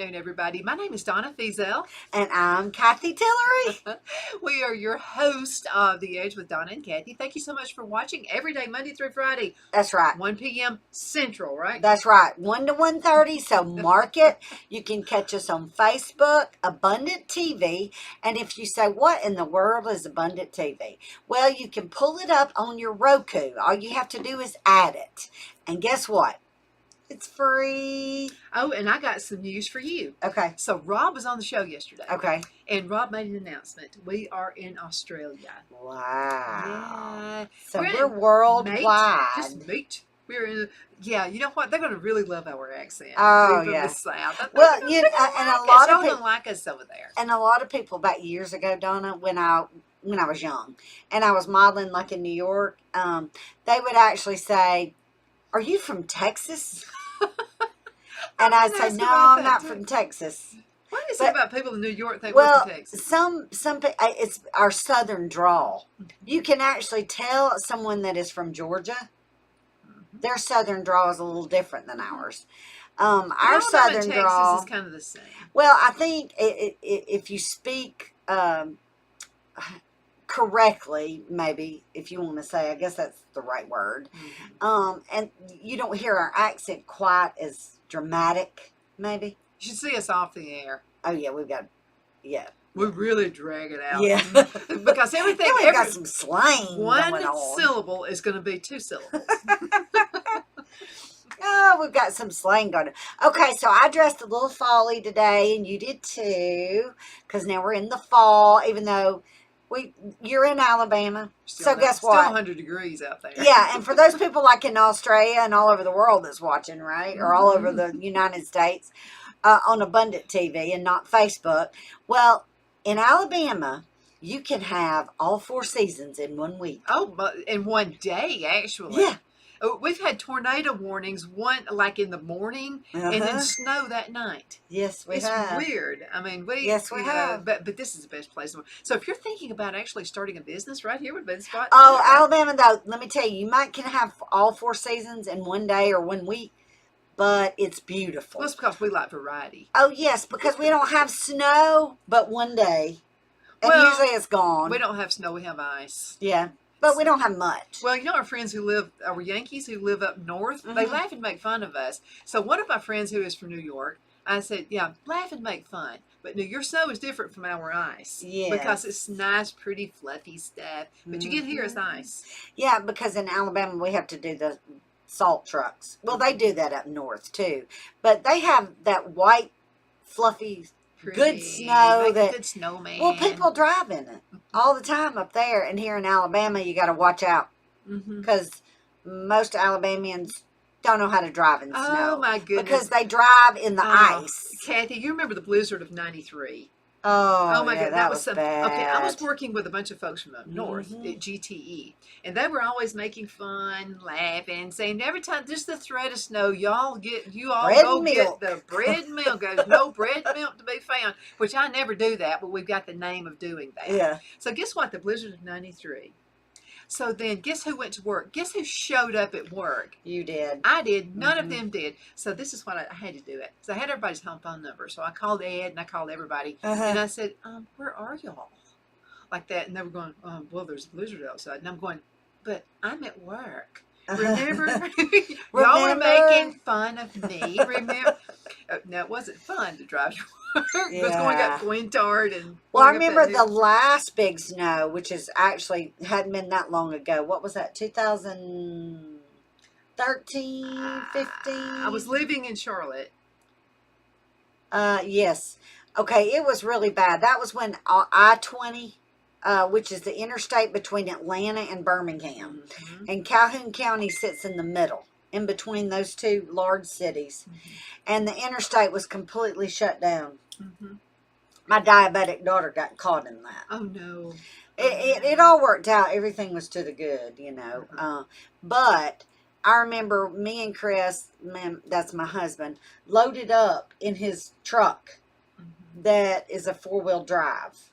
afternoon, everybody. My name is Donna Fiesel. And I'm Cathy Tillery. We are your host of The Edge with Donna and Cathy. Thank you so much for watching every day, Monday through Friday. That's right. 1 p.m. Central, right? That's right. 1 to 1:30. So mark it. You can catch us on Facebook, Abundant TV. And if you say, what in the world is Abundant TV? Well, you can pull it up on your Roku. All you have to do is add it. And guess what? It's free. Oh, and I got some news for you. Okay. So Rob was on the show yesterday. Okay. And Rob made an announcement. We are in Australia. Wow. Yeah. So we're worldwide. Just meet. We're in. Yeah, you know what? They're going to really love our accent. Oh, We're from yeah. the South. Well, and a lot of people don't like us over there. And a lot of people back years ago, Donna, when I was young, and I was modeling like in New York, they would actually say, "Are you from Texas?" And I'd say, "No, I'm not from Texas." What is it about people in New York think well, we're from Texas? some it's our southern drawl. You can actually tell someone that is from Georgia. Their southern drawl is a little different than ours. Our southern drawl is kind of the same. Well, I think if you speak correctly, maybe, if you want to say, I guess that's the right word. And you don't hear our accent quite as dramatic, maybe. You should see us off the air. Oh, yeah, yeah. We really drag it out. Yeah. Because everything. We've got some slang One going on. syllable is going to be two syllables. Oh, we've got some slang going on. Okay, so I dressed a little fall-y today, and you did too, because now we're in the fall, even though you're in Alabama. So guess what? Still 100 degrees out there. Yeah, and for those people like in Australia and all over the world that's watching, right, or all over the United States on Abundant TV and not Facebook, well, in Alabama, you can have all 4 seasons in 1 week. Oh, but in 1 day, actually. Yeah. We've had tornado warnings, one like in the morning, and then snow that night. Yes, we have. It's weird. I mean, we have. But this is the best place. So if you're thinking about actually starting a business, right here would be the spot. Oh, Alabama, though, let me tell you, you might can have all 4 seasons in 1 day or 1 week, but it's beautiful. Well, it's because we like variety. Oh, yes, because we don't have snow but 1 day, and usually it's gone. We don't have snow, we have ice. Yeah. But we don't have much. Well, you know our friends our Yankees who live up north, they laugh and make fun of us. So one of my friends who is from New York, I said, yeah, laugh and make fun. But your snow is different from our ice. Yes. Because it's nice, pretty, fluffy stuff. But you get here as ice. Yeah, because in Alabama we have to do the salt trucks. Well, they do that up north too. But they have that white, fluffy, good snow. Good snowman. Well, people drive in it all the time up there, and here in Alabama, you got to watch out because most Alabamians don't know how to drive in snow. Oh my goodness! Because they drive in the ice. Kathy, you remember the blizzard of '93? Oh my God, that was bad. Okay, I was working with a bunch of folks from up north at GTE, and they were always making fun, laughing, saying every time just the thread of snow, you all get the bread and milk. There's no bread and milk to be found, which I never do that, but we've got the name of doing that. Yeah. So guess what? The blizzard of '93. So then, guess who went to work? Guess who showed up at work? You did. I did. None of them did. So this is what I had to do it. So I had everybody's home phone number. So I called Ed and I called everybody. And I said, where are y'all? Like that. And they were going, well, there's a blizzard outside. And I'm going, but I'm at work. Remember? Y'all were making fun of me. Remember? No, it wasn't fun to drive to work. It was going up Quintard and. Well, I remember the last big snow, which is actually hadn't been that long ago. What was that? 2013, 15. I was living in Charlotte. Yes. Okay, it was really bad. That was when I-20. Which is the interstate between Atlanta and Birmingham. And Calhoun County sits in the middle, in between those two large cities. And the interstate was completely shut down. My diabetic daughter got caught in that. Oh, no. It all worked out. Everything was to the good, you know. But I remember me and Chris, that's my husband, loaded up in his truck that is a 4-wheel drive.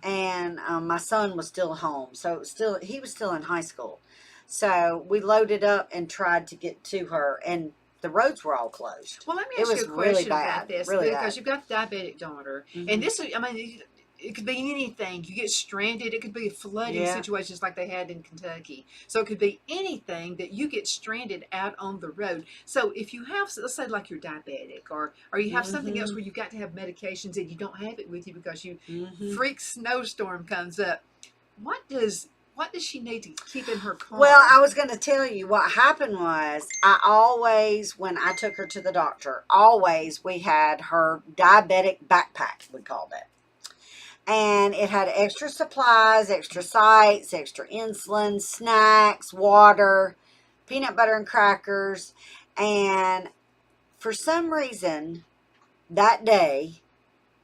And my son was still home, so he was still in high school. So we loaded up and tried to get to her, and the roads were all closed. Well, let me It ask was you a really question bad, about this really because bad. you've got the diabetic daughter, and this is, I mean, it could be anything. You get stranded. It could be flooding Yeah. situations like they had in Kentucky. So it could be anything that you get stranded out on the road. So if you have, let's say, like you're diabetic, or you have something else where you've got to have medications and you don't have it with you because you freak snowstorm comes up, what does she need to keep in her car? Well, I was going to tell you what happened was I always, when I took her to the doctor, always we had her diabetic backpack, we called it. And it had extra supplies, extra sites, extra insulin, snacks, water, peanut butter and crackers. And for some reason, that day,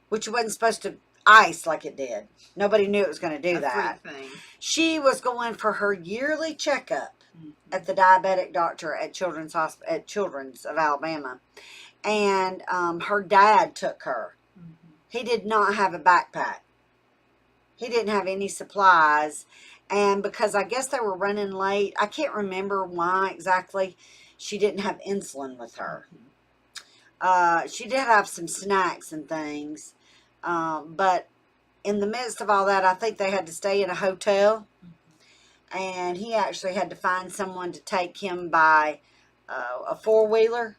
which wasn't supposed to ice like it did, nobody knew it was going to do that. Thing. She was going for her yearly checkup at the diabetic doctor at Children's Hospital, at Children's of Alabama, and her dad took her. He did not have a backpack. He didn't have any supplies, and because I guess they were running late, I can't remember why exactly. She didn't have insulin with her. She did have some snacks and things, but in the midst of all that, I think they had to stay in a hotel, and he actually had to find someone to take him by a four-wheeler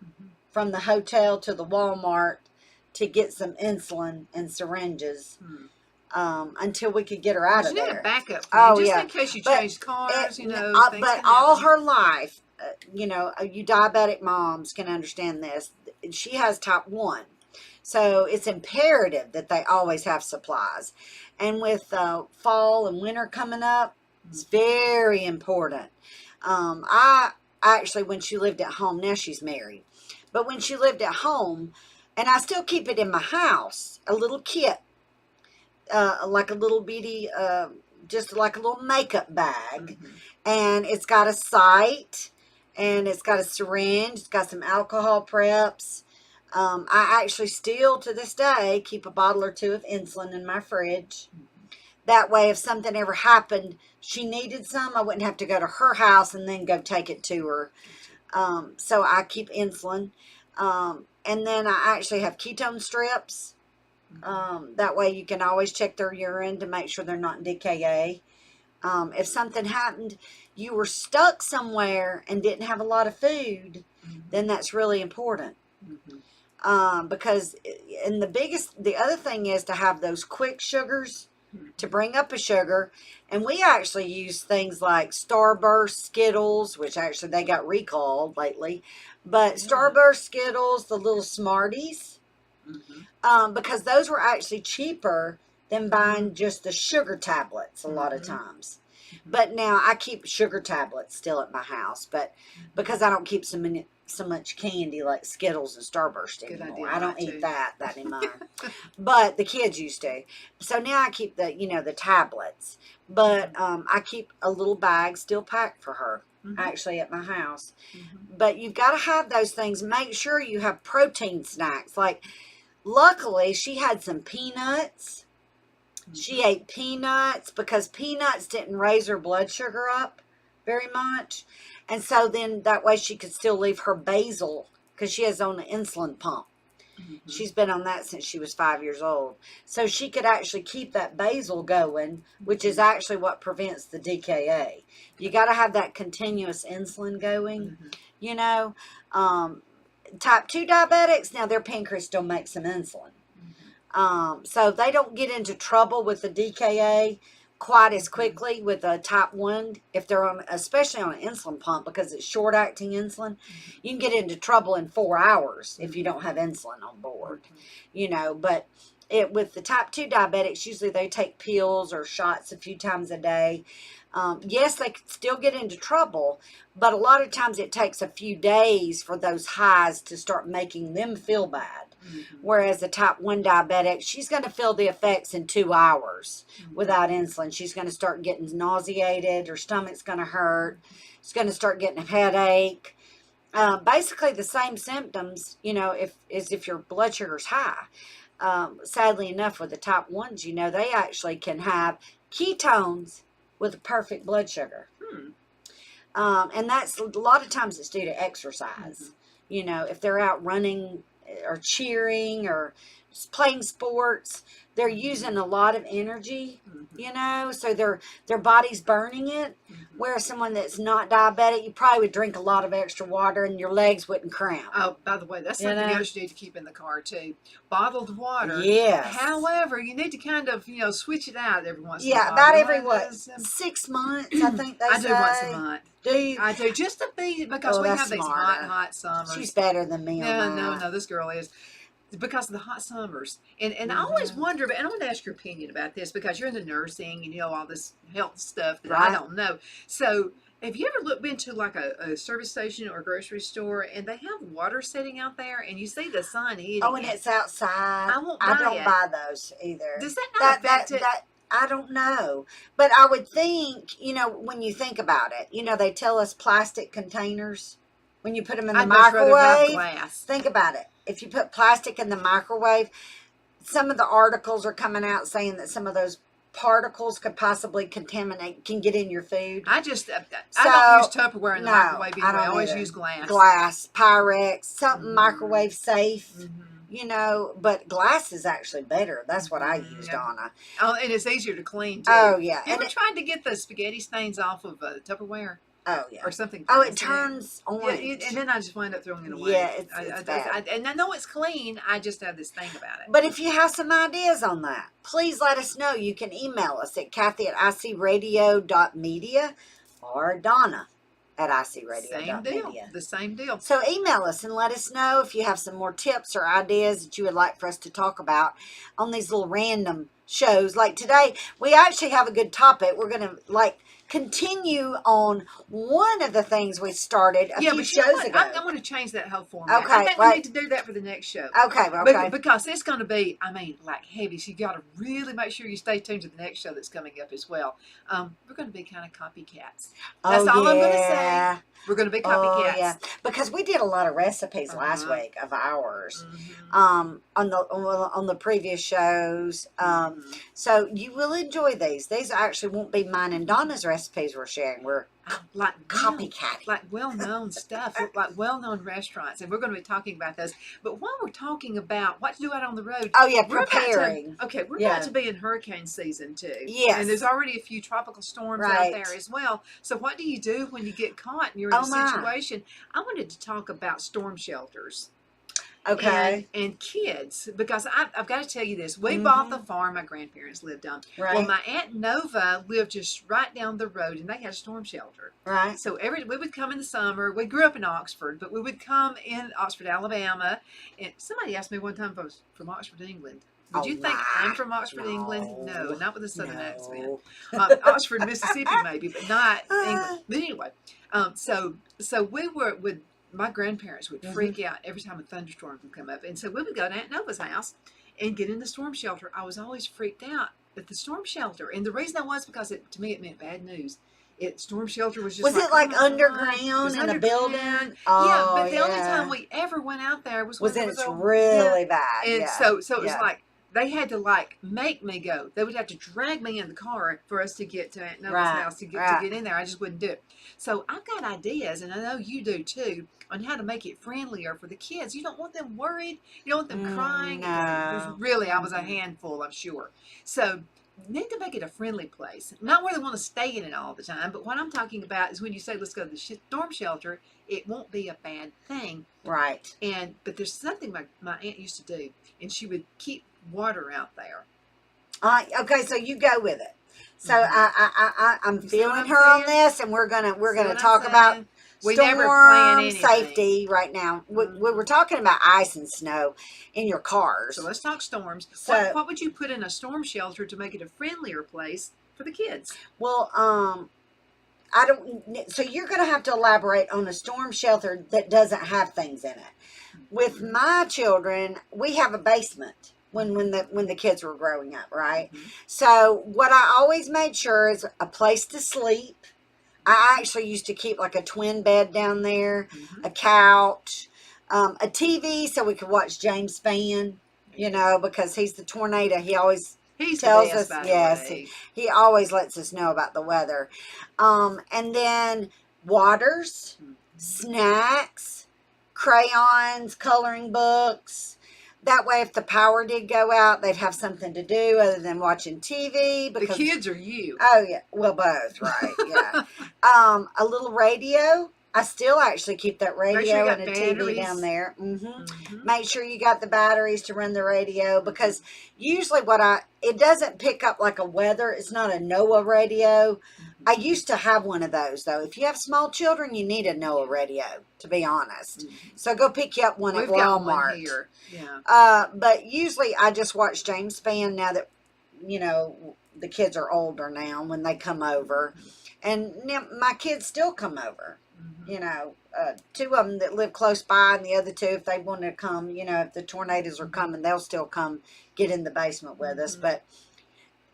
from the hotel to the Walmart to get some insulin and syringes until we could get her out of there. You need a backup plan, just in case you change cars, But all her life, you diabetic moms can understand this. She has type 1. So it's imperative that they always have supplies. And with fall and winter coming up, it's very important. I actually, when she lived at home, now she's married, but when she lived at home, and I still keep it in my house, a little kit, like a little bitty, just like a little makeup bag. And it's got a sight, and it's got a syringe, it's got some alcohol preps. I actually still, to this day, keep a bottle or two of insulin in my fridge. That way, if something ever happened, she needed some, I wouldn't have to go to her house and then go take it to her. So I keep insulin. And then I actually have ketone strips. That way you can always check their urine to make sure they're not in DKA. If something happened, you were stuck somewhere and didn't have a lot of food, then that's really important. Because the other thing is to have those quick sugars to bring up a sugar. And we actually use things like Starburst, Skittles, which actually they got recalled lately. But Starburst, Skittles, the little Smarties, because those were actually cheaper than buying just the sugar tablets a lot of times. But now I keep sugar tablets still at my house, but because I don't keep so much candy like Skittles and Starburst anymore. I don't eat that anymore. But the kids used to. So now I keep the tablets. But I keep a little bag still packed for her, actually, at my house. But you've got to have those things. Make sure you have protein snacks. Like, luckily, she had some peanuts. She ate peanuts because peanuts didn't raise her blood sugar up very much. And so then that way she could still leave her basal, because she has on an insulin pump. She's been on that since she was 5 years old. So she could actually keep that basal going, which is actually what prevents the DKA. You got to have that continuous insulin going, Type 2 diabetics, now their pancreas still makes some insulin. So they don't get into trouble with the DKA quite as quickly with a type 1 if they're on, especially on an insulin pump, because it's short-acting insulin. You can get into trouble in 4 hours if you don't have insulin on board, but with the type 2 diabetics, usually they take pills or shots a few times a day. Yes, they could still get into trouble, but a lot of times it takes a few days for those highs to start making them feel bad. Whereas the type 1 diabetic, she's going to feel the effects in 2 hours without insulin. She's going to start getting nauseated. Her stomach's going to hurt. She's going to start getting a headache. Basically the same symptoms, if your blood sugar's high. Sadly enough, with the type 1s, they actually can have ketones with a perfect blood sugar. And that's a lot of times it's due to exercise. You know, if they're out running or cheering or playing sports, they're using a lot of energy, you know, so their body's burning it. Whereas someone that's not diabetic, you probably would drink a lot of extra water and your legs wouldn't cramp. Oh, by the way, that's something else you need to keep in the car too. Bottled water. Yes. However, you need to kind of, switch it out every once in a Yeah, while. about every 6 months, I think they I say. do once a month. Do you? I do, just to be, because we have these hot summers. She's better than me on that. No, this girl is. Because of the hot summers. And I always wonder, and I want to ask your opinion about this, because you're in the nursing and you know all this health stuff that I don't know. So have you ever been to like a service station or a grocery store and they have water sitting out there and you see the sun hitting and it's outside? I don't buy those either. Does that not affect it? I don't know. But I would think, when you think about it, they tell us plastic containers, when you put them in the microwave, glass. Think about it. If you put plastic in the microwave, some of the articles are coming out saying that some of those particles could possibly can get in your food. I don't use Tupperware in the microwave anyway. I always use glass. Glass, Pyrex, something microwave safe. But glass is actually better. That's what I use, Donna. Oh, and it's easier to clean too. Oh, yeah. You ever tried to get the spaghetti stains off of Tupperware? Oh, yeah. Or something. Oh, it turns orange. Yeah, and then I just wind up throwing it away. Yeah, it's bad. And I know it's clean. I just have this thing about it. But if you have some ideas on that, please let us know. You can email us at Cathy@icradio.media or Donna at icradio.media. The same deal. So email us and let us know if you have some more tips or ideas that you would like for us to talk about on these little random shows. Like today, we actually have a good topic. We're going to continue on one of the things we started a few shows ago. I'm going to change that whole format. Okay, I think we need to do that for the next show. Okay. Because it's going to be, heavy. So you got to really make sure you stay tuned to the next show that's coming up as well. We're going to be kind of copycats. That's all I'm going to say. We're going to be copycats. Yeah, because we did a lot of recipes last week of ours on the previous shows. So you will enjoy these. These actually won't be mine and Donna's recipes we're sharing. We're copycat, like well-known stuff, like well-known restaurants, and we're going to be talking about those. But while we're talking about what to do out on the road, preparing. We're about to be in hurricane season too. Yes, and there's already a few tropical storms out there as well. So what do you do when you get caught and you're in a situation? I wanted to talk about storm shelters. Okay. And kids, because I've got to tell you this. We bought the farm my grandparents lived on. Right. Well, my Aunt Nova lived just right down the road, and they had a storm shelter. Right. So we would come in the summer. We grew up in Oxford, but we would come in Oxford, Alabama. And somebody asked me one time if I was from Oxford, England. Would you think I'm from Oxford, England? No, not with a southern accent. Oxford, Mississippi, maybe, but not England. But anyway, so we were with. My grandparents would freak out every time a thunderstorm would come up. And so we would go to Aunt Nova's house and get in the storm shelter. I was always freaked out at the storm shelter. And the reason I was because to me it meant bad news. Storm shelter was just it like underground in a building? Yeah, but the only time we ever went out there was when it's really bad. And so it was like they had to make me go. They would have to drag me in the car for us to get to Aunt Nova's house to get in there. I just wouldn't do it. So I've got ideas, and I know you do too, on how to make it friendlier for the kids. You don't want them worried. You don't want them crying. No. Really, I was a handful, I'm sure. So you need to make it a friendly place. Not where they want to stay in it all the time, but what I'm talking about is when you say, let's go to the storm shelter, it won't be a bad thing. Right. But there's something my aunt used to do, and she would keep water out there. Okay, so you go with it. So I'm feeling her on this, and we're gonna talk about storm safety right now. We were talking about ice and snow in your cars. So let's talk storms. So, what would you put in a storm shelter to make it a friendlier place for the kids? Well, so you're going to have to elaborate on a storm shelter that doesn't have things in it. With my children, we have a basement. When the kids were growing up, right? So what I always made sure is a place to sleep. I actually used to keep like a twin bed down there, a couch, a TV so we could watch James Spann, because he's the tornado. He always tells us, he always lets us know about the weather. And then waters, snacks, crayons, coloring books. That way, if the power did go out, they'd have something to do other than watching TV. Because the kids are you. Oh yeah, well both, right? Yeah. A little radio. I still actually keep that radio and a TV down there. Make sure you got the batteries to run the radio, because usually it doesn't pick up like a weather. It's not a NOAA radio. I used to have one of those though. If you have small children, you need a NOAA radio, to be honest. So go pick you up one at Walmart. Got one here. Yeah. But usually I just watch James Spann now that, you know, the kids are older now when they come over. And now my kids still come over. You know, two of them that live close by, and the other two, if they want to come, you know, if the tornadoes are coming, they'll still come get in the basement with us. But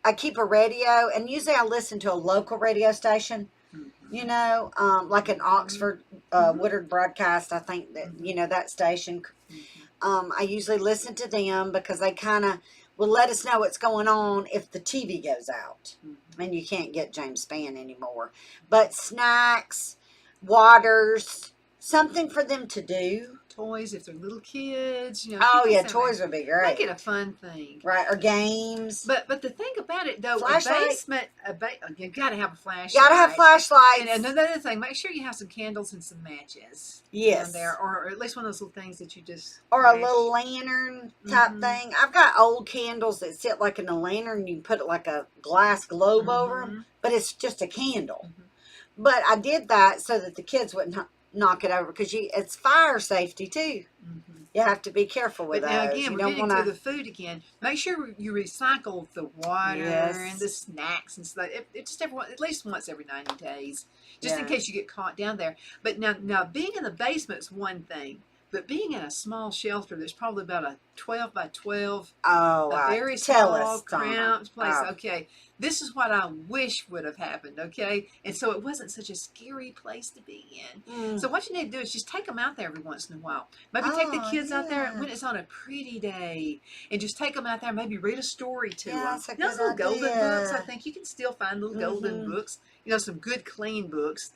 I keep a radio, and usually I listen to a local radio station, you know, like an Oxford Woodard broadcast. I think that, you know, that station, I usually listen to them because they kind of will let us know what's going on if the TV goes out and you can't get James Spann anymore. But snacks, waters, something for them to do. Toys if they're little kids, you know. Oh yeah, toys would be great. Make it a fun thing, right? Or games. But the thing about it though, flashlight. You got to have a flashlight. Got to have flashlights. And another thing, make sure you have some candles and some matches. Yes. There, or at least one of those little things that you just. Or a little lantern type thing. I've got old candles that sit like in a lantern. You can put like a glass globe over them, but it's just a candle. But I did that so that the kids wouldn't knock it over, because it's fire safety too. You have to be careful with those. Now again, we're getting to the food again. Make sure you recycle the water and the snacks and stuff. Just at least once every 90 days, just in case you get caught down there. But now being in the basement is one thing. But being in a small shelter that's probably about a 12 by 12, a very small, cramped place. Okay, this is what I wish would have happened, okay? And so it wasn't such a scary place to be in. So what you need to do is just take them out there every once in a while. Maybe take the kids out there when it's on a pretty day, and just take them out there, maybe read a story to them. That's a good those little golden idea. books, I think you can still find little golden books. You know, some good clean books.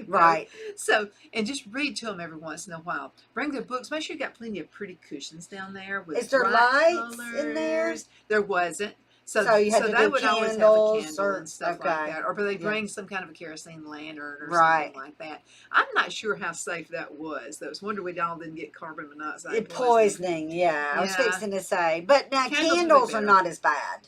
Right. So, and just read to them every once in a while. Bring their books. Make sure you got plenty of pretty cushions down there. With Is there lights in there? There wasn't. So you had to they do would always have a candle and stuff like that. Or they bring some kind of a kerosene lantern or something like that. I'm not sure how safe that was. Though. It's a wonder we all didn't get carbon monoxide poisoning. Yeah, I was fixing to say. But now candles are not as bad.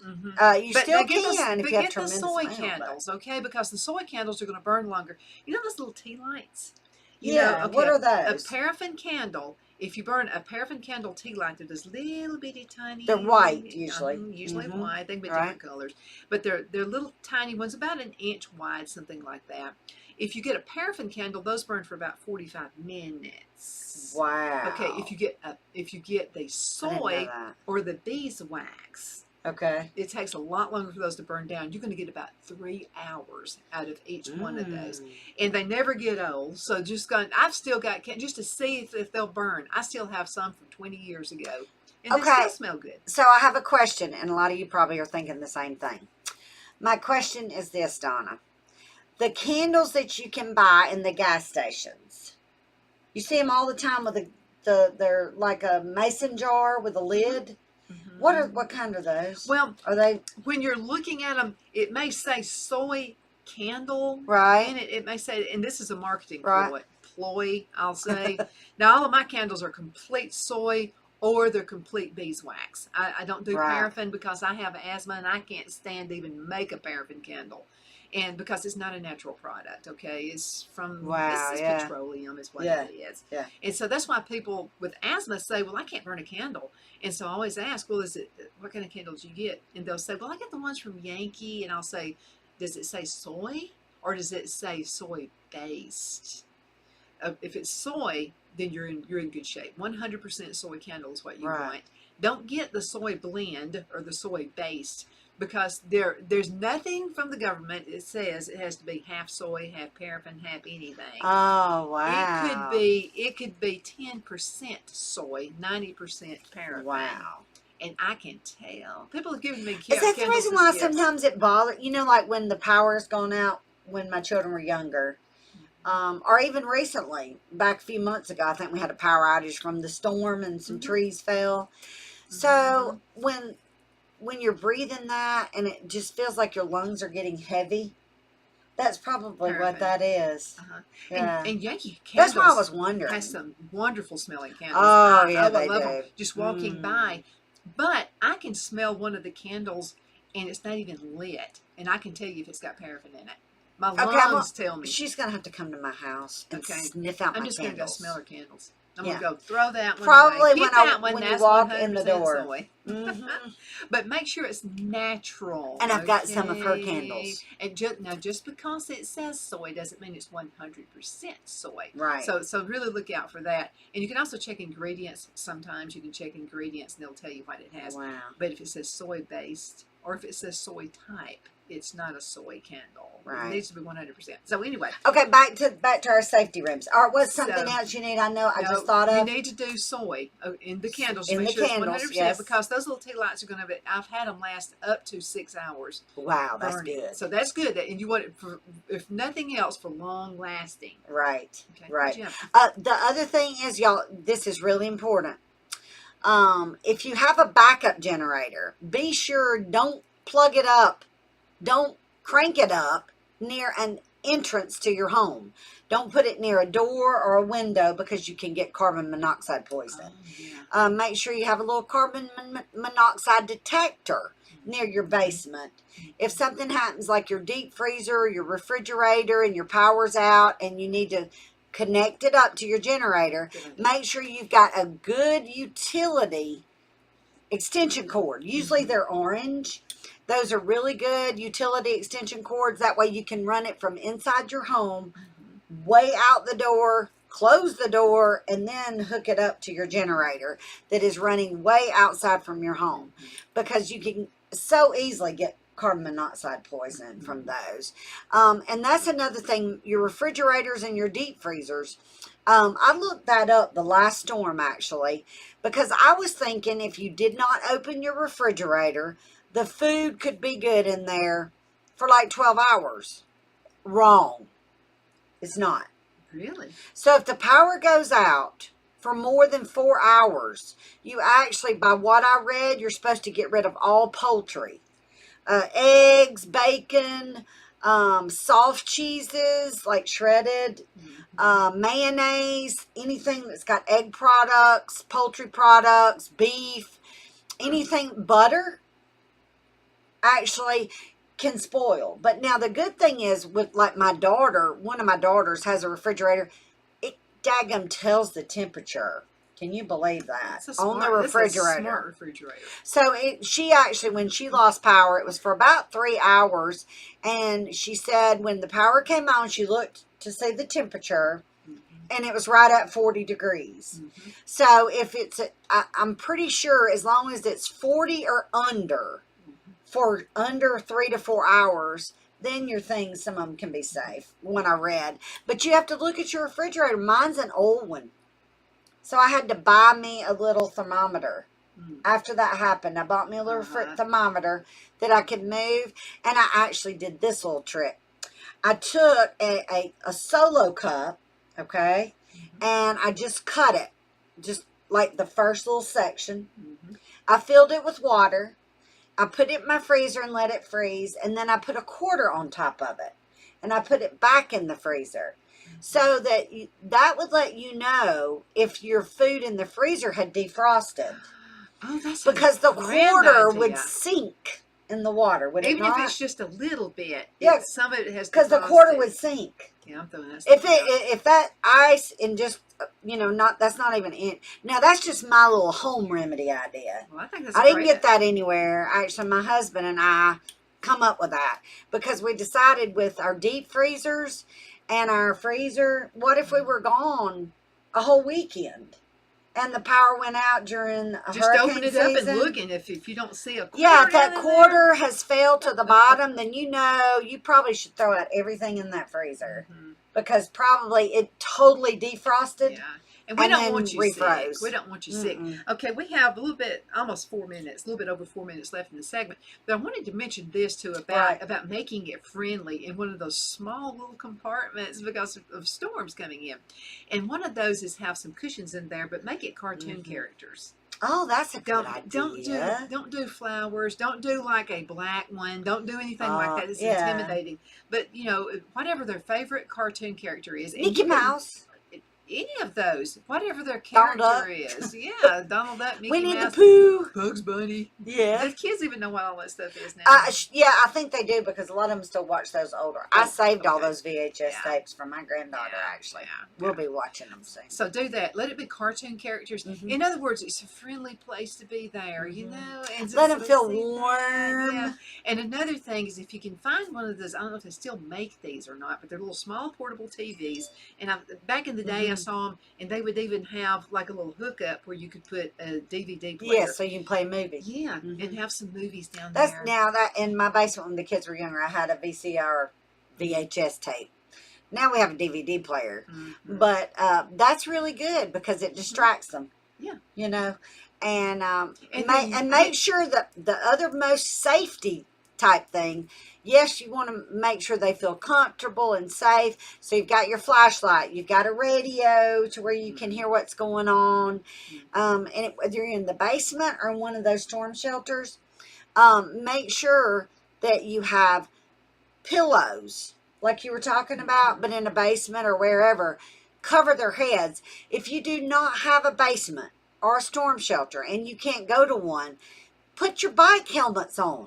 You still can if you have tremendous soy candles, okay? Because the soy candles are going to burn longer. You know those little tea lights? What are those? A paraffin candle. If you burn a paraffin candle tea light, they're just little bitty tiny. They're white usually. Usually white. They can be different colors, but they're little tiny ones, about an inch wide, something like that. If you get a paraffin candle, those burn for about 45 minutes. Wow. Okay. If you get the soy or the beeswax. Okay. It takes a lot longer for those to burn down. You're going to get about 3 hours out of each one of those. And they never get old. So I've still got, just to see if they'll burn. I still have some from 20 years ago. And they still smell good. So I have a question, and a lot of you probably are thinking the same thing. My question is this, Donna. The candles that you can buy in the gas stations, you see them all the time with they're like a mason jar with a lid. What kind are those? Well, are they? When you're looking at them, it may say soy candle. Right. And it may say, and this is a marketing ploy, I'll say. Now, all of my candles are complete soy or they're complete beeswax. I don't do paraffin because I have asthma and I can't stand to even make a paraffin candle. And because it's not a natural product, okay? It's from it's petroleum is what it is. Yeah. And so that's why people with asthma say, well, I can't burn a candle. And so I always ask, well, what kind of candles do you get? And they'll say, well, I get the ones from Yankee. And I'll say, does it say soy or does it say soy based? If it's soy, then you're in good shape. 100% soy candle is what you want. Don't get the soy blend or the soy based. Because there's nothing from the government that says it has to be half soy, half paraffin, half anything. Oh wow! It could be 10% soy, 90% paraffin. Wow! And I can tell. People have given me. Is that the reason why sometimes it bothers? You know, like when the power's gone out when my children were younger. Or even recently, back a few months ago, I think we had a power outage from the storm and some trees fell. So when you're breathing that and it just feels like your lungs are getting heavy, that's probably what that is. Yeah. And Yankee That's Candles why I was wondering. has some wonderful smelling candles. Oh, yeah, they love do. them just walking by. But I can smell one of the candles and it's not even lit. And I can tell you if it's got paraffin in it. My lungs tell me. She's going to have to come to my house and sniff out my candles. I'm just going to go smell her candles. I'm going to go throw that one Probably away. when you walk in the door. Soy. But make sure it's natural. And I've got some of her candles. And just because it says soy doesn't mean it's 100% soy. Right. So really look out for that. And you can also check ingredients. Sometimes you can check ingredients and they'll tell you what it has. Wow. But if it says soy based or if it says soy type, it's not a soy candle. Right. It needs to be 100%. So anyway. Okay, back to our safety rooms. Or what's something else you need? I know I just thought of. You need to do soy in the candles. In make the sure candles, it's 100% yes. because those little tea lights are going to be, I've had them last up to 6 hours. Wow, that's burning. good. So that's good. And you want it, for, if nothing else, for long lasting. Right, okay. right. Jim. The other thing is, y'all, this is really important. If you have a backup generator, be sure don't plug it up. Don't crank it up near an entrance to your home. Don't put it near a door or a window because you can get carbon monoxide poisoning. Oh, yeah. Make sure you have a little carbon monoxide detector near your basement. If something happens like your deep freezer, your refrigerator, and your power's out and you need to connect it up to your generator, make sure you've got a good utility extension cord. Usually they're orange. Those are really good utility extension cords. That way you can run it from inside your home, way out the door, close the door, and then hook it up to your generator that is running way outside from your home. Because you can so easily get carbon monoxide poisoning from those. And that's another thing, your refrigerators and your deep freezers. I looked that up the last storm, actually, because I was thinking if you did not open your refrigerator, the food could be good in there for like 12 hours. Wrong. It's not. Really? So if the power goes out for more than 4 hours, you actually, by what I read, you're supposed to get rid of all poultry. Eggs, bacon, soft cheeses like shredded, mayonnaise, anything that's got egg products, poultry products, beef, anything, butter, actually can spoil. But now the good thing is with like my daughter, one of my daughters has a refrigerator. It daggum tells the temperature. Can you believe that? On the refrigerator. That's a smart refrigerator. So she actually, when she lost power, it was for about 3 hours. And she said when the power came on, she looked to see the temperature. And it was right at 40 degrees. So if it's, I'm pretty sure as long as it's 40 or under, for under 3 to 4 hours, then your things, some of them can be safe, when I read. But you have to look at your refrigerator. Mine's an old one. So I had to buy me a little thermometer. After that happened, I bought me a little thermometer that I could move. And I actually did this little trick. I took a Solo cup, okay, and I just cut it. Just like the first little section. I filled it with water. I put it in my freezer and let it freeze. And then I put a quarter on top of it. And I put it back in the freezer. So that that would let you know if your food in the freezer had defrosted. Oh, that's because the quarter would sink in the water, would it not? Even if it's just a little bit. Yeah. Some of it has because the quarter would sink. Yeah, I'm throwing that if that ice and just that's not even in. Now that's just my little home remedy idea. Well, I think that's I didn't get that anywhere. Actually, my husband and I come up with that because we decided with our deep freezers and our freezer, what if we were gone a whole weekend and the power went out during a just hurricane open it season? up and look, and if you don't see a quarter, yeah, if that quarter has failed to the bottom, then you probably should throw out everything in that freezer because probably it totally defrosted. Yeah. And we don't want you refroze. sick. We don't want you sick. Okay, we have a little bit, almost 4 minutes, a little bit over 4 minutes left in the segment. But I wanted to mention this too about making it friendly in one of those small little compartments because of storms coming in. And one of those is have some cushions in there, but make it cartoon characters. Oh, that's a good idea. Don't do flowers. Don't do like a black one. Don't do anything like that. It's intimidating. But whatever their favorite cartoon character is, Mickey Mouse. Any of those, whatever their character is. Yeah, Donald Duck, Mickey Winnie Mouse, the Pooh, Bugs Bunny. Yeah. The kids even know what all that stuff is now. Yeah, I think they do because a lot of them still watch those older. I saved all those VHS tapes for my granddaughter, actually. We'll be watching them soon. So do that. Let it be cartoon characters. In other words, it's a friendly place to be there, And let them feel warm. Yeah. And another thing is if you can find one of those, I don't know if they still make these or not, but they're little small portable TVs. And back in the day, I saw them, and they would even have like a little hookup where you could put a DVD player. Yeah, so you can play movies. Yeah, and have some movies down there. Now that in my basement when the kids were younger, I had a VCR VHS tape. Now we have a DVD player, but that's really good because it distracts them. Yeah, and make sure that the other most safety type thing. Yes, you want to make sure they feel comfortable and safe. So you've got your flashlight, you've got a radio to where you can hear what's going on. And whether you're in the basement or in one of those storm shelters, make sure that you have pillows, like you were talking about, but in a basement or wherever. Cover their heads. If you do not have a basement or a storm shelter and you can't go to one, put your bike helmets on,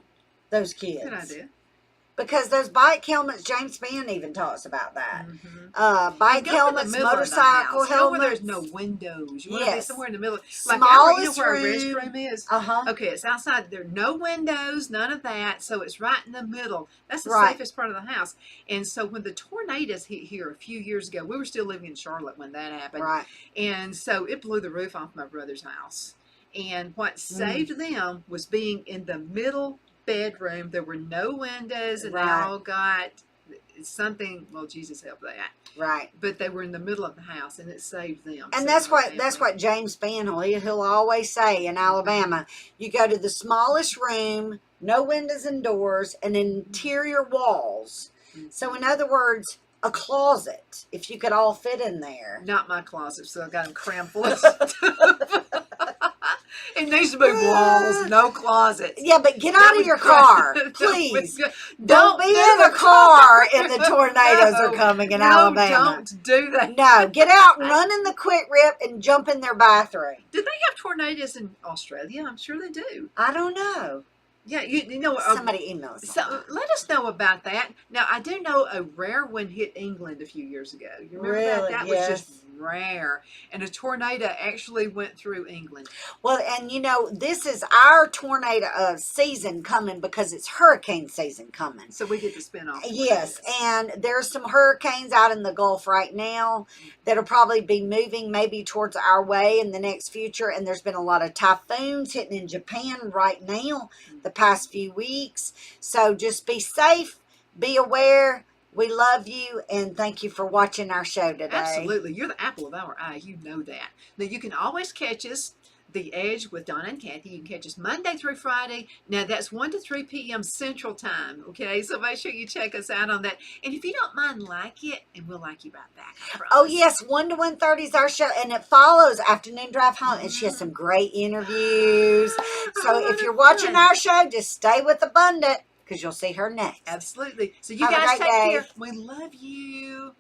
those kids. Good idea. Because those bike helmets, James Spann even talks about that. Bike helmets, motorcycle helmets. Go where there's no windows. You want to be somewhere in the middle. Like smallest where our restroom is? Okay, it's outside. There are no windows, none of that. So it's right in the middle. That's the safest part of the house. And so when the tornadoes hit here a few years ago, we were still living in Charlotte when that happened. Right. And so it blew the roof off my brother's house. And what saved them was being in the middle bedroom. There were no windows, and they all got something. Well, Jesus help that. Right. But they were in the middle of the house, and it saved them. And that's what James Spann he'll always say in Alabama. You go to the smallest room, no windows and doors, and interior walls. So in other words, a closet. If you could all fit in there. Not my closet, so I got them crammed full of stuff. It needs to be walls, no closets. Yeah, but get out of your car, please. Don't be in a car if the tornadoes are coming in Alabama. Don't do that. No, get out, run in the quick rip, and jump in their bathroom. Do they have tornadoes in Australia? I'm sure they do. I don't know. Yeah, you know. Somebody email us. So let us know about that. Now, I do know a rare one hit England a few years ago. You remember that? That was just rare. And a tornado actually went through England. Well, and this is our tornado season coming because it's hurricane season coming. So we get to spin off. Yes, and there's some hurricanes out in the Gulf right now that'll probably be moving maybe towards our way in the next future. And there's been a lot of typhoons hitting in Japan right now the past few weeks. So just be safe, be aware. We love you, and thank you for watching our show today. Absolutely. You're the apple of our eye. You know that. Now, you can always catch us, The Edge with Donna and Cathy. You can catch us Monday through Friday. Now, that's 1 to 3 p.m. Central Time, okay? So make sure you check us out on that. And if you don't mind, like it, and we'll like you right back, I promise. Oh, yes. 1 to 1:30 is our show, and it follows Afternoon Drive Home, and she has some great interviews. So if you're watching our show, just stay with Abundant, because you'll see her next. Absolutely. So you guys take care. We love you.